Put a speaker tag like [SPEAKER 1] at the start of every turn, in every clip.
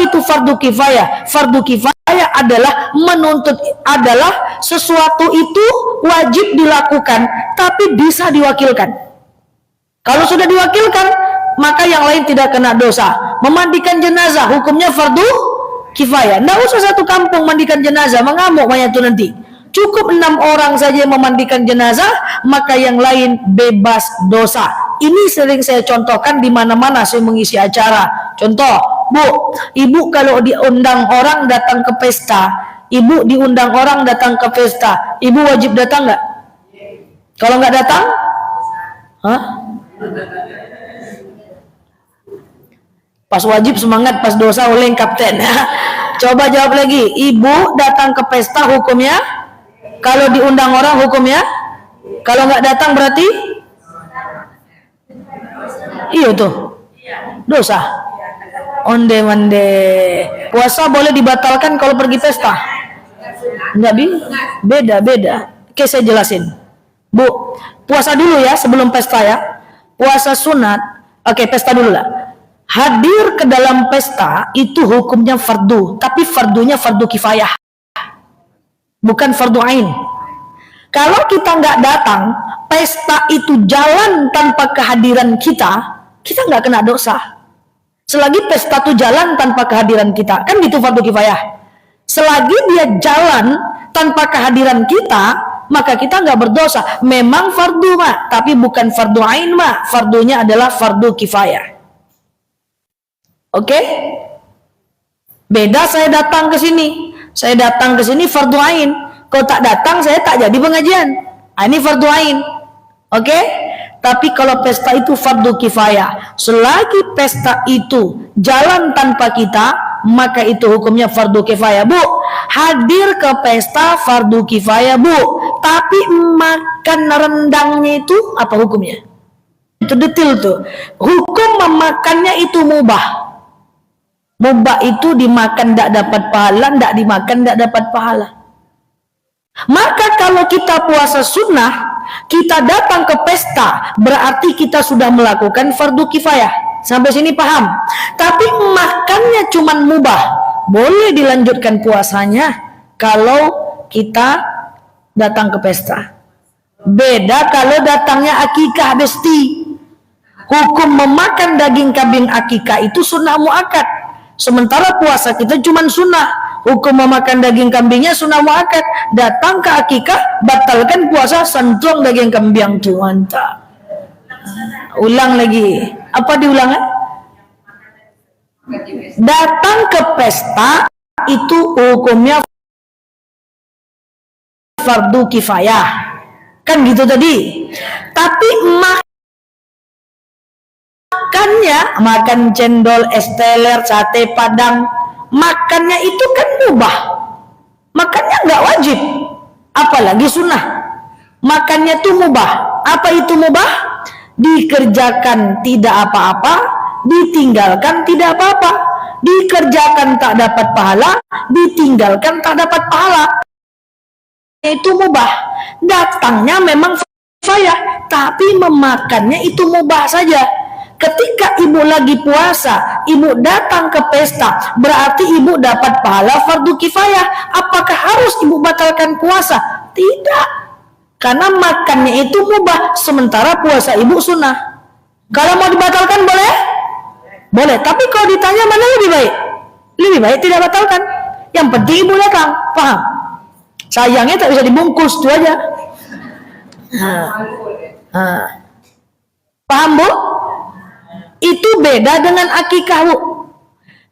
[SPEAKER 1] itu fardu kifayah? Fardu kifayah adalah menuntut, adalah sesuatu itu wajib dilakukan tapi bisa diwakilkan. Kalau sudah diwakilkan, maka yang lain tidak kena dosa. Memandikan jenazah hukumnya fardu kifayah. Nggak usah satu kampung mandikan jenazah, mengamuk banyak itu nanti. Cukup 6 orang saja yang memandikan jenazah, maka yang lain bebas dosa. Ini sering saya contohkan di mana-mana saya mengisi acara. Contoh, Bu, ibu kalau diundang orang datang ke pesta, ibu diundang orang datang ke pesta, ibu wajib datang nggak? Kalau nggak datang, hah? Pas wajib semangat, pas dosa oleng kapten. Coba jawab lagi, ibu datang ke pesta hukumnya? Kalau diundang orang hukumnya? Kalau nggak datang berarti? Iya tuh, dosa. Onde-mande. Puasa boleh dibatalkan kalau pergi pesta? Nggak beda. Oke, saya jelasin. Bu, puasa dulu ya sebelum pesta ya. Puasa sunat. Oke, pesta dulu lah. Hadir ke dalam pesta itu hukumnya fardu, tapi fardunya fardu kifayah, bukan fardu ain. Kalau kita nggak datang, pesta itu jalan tanpa kehadiran kita nggak kena dosa. Selagi pesta itu jalan tanpa kehadiran kita, kan gitu fardu kifayah. Selagi dia jalan tanpa kehadiran kita, maka kita nggak berdosa. Memang fardu mak, tapi bukan fardu ain mak. Fardunya adalah fardu kifayah. Oke? Beda saya datang ke sini. Saya datang ke sini fardu ain. Kalau tak datang saya tak jadi pengajian. Ini fardu ain. Oke? Tapi kalau pesta itu fardu kifayah. Selagi pesta itu jalan tanpa kita, maka itu hukumnya fardu kifayah. Bu, hadir ke pesta fardu kifayah, Bu. Tapi makan rendangnya itu apa hukumnya? Itu detail tuh. Hukum memakannya itu mubah. Mubah itu dimakan tidak dapat pahala, tidak dimakan tidak dapat pahala. Maka kalau kita puasa sunnah, kita datang ke pesta, berarti kita sudah melakukan fardu kifayah. Sampai sini paham? Tapi makannya cuma mubah, boleh dilanjutkan puasanya kalau kita datang ke pesta. Beda kalau datangnya akikah besti. Hukum memakan daging kambing akikah itu sunnah muakkad. Sementara puasa kita cuma sunnah. Hukum memakan daging kambingnya sunnah muakkad. Datang ke akikah, batalkan puasa, sentuh daging kambing tuh, mantap. Ulang lagi. Apa diulang? Datang ke pesta itu hukumnya fardu kifayah. Kan gitu tadi. Tapi makan cendol, es teler, sate padang, makannya itu kan mubah. Makannya nggak wajib, apalagi sunnah. Makannya itu mubah. Apa itu mubah? Dikerjakan tidak apa-apa, ditinggalkan tidak apa-apa. Dikerjakan tak dapat pahala, ditinggalkan tak dapat pahala. Itu mubah. Datangnya memang kifayah, tapi memakannya itu mubah saja. Ketika ibu lagi puasa, ibu datang ke pesta, berarti ibu dapat pahala fardu kifayah. Apakah harus ibu batalkan puasa? Tidak. Karena makannya itu mubah, sementara puasa ibu sunnah. Kalau mau dibatalkan boleh? Boleh. Tapi kalau ditanya mana lebih baik? Lebih baik tidak batalkan. Yang penting ibu datang. Paham? Sayangnya tak bisa dibungkus, itu aja. Paham, Bu? Itu beda dengan akikah, Bu.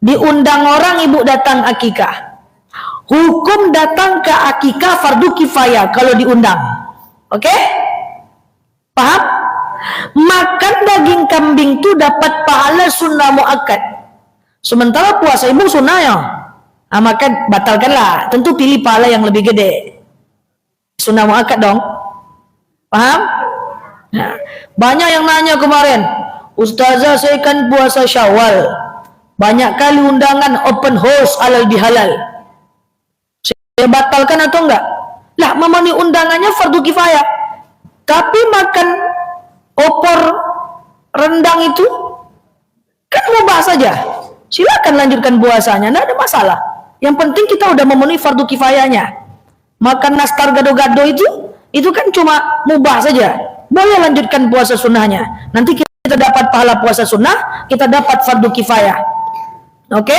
[SPEAKER 1] Diundang orang, ibu datang akikah. Hukum datang ke akikah fardu kifayah kalau diundang. Oke? Paham? Makan daging kambing itu dapat pahala sunnah muakkad. Sementara puasa ibu sunnah ya. Maka batalkanlah. Tentu pilih pahala yang lebih gede. Sunnah muakkad dong. Paham? Nah, banyak yang nanya kemarin, Ustazah saya kan puasa Syawal, banyak kali undangan open house halal bihalal, saya batalkan atau enggak? Lah memenuhi undangannya fardu kifayah, tapi makan opor rendang itu kan mubah saja. silakan lanjutkan puasanya, tidak ada masalah. Yang penting kita udah memenuhi fardu kifayahnya. Makan nastar gado-gado itu kan cuma mubah saja. Boleh lanjutkan puasa sunnahnya. Nanti kita dapat pahala puasa sunnah, kita dapat fardu kifayah. Oke?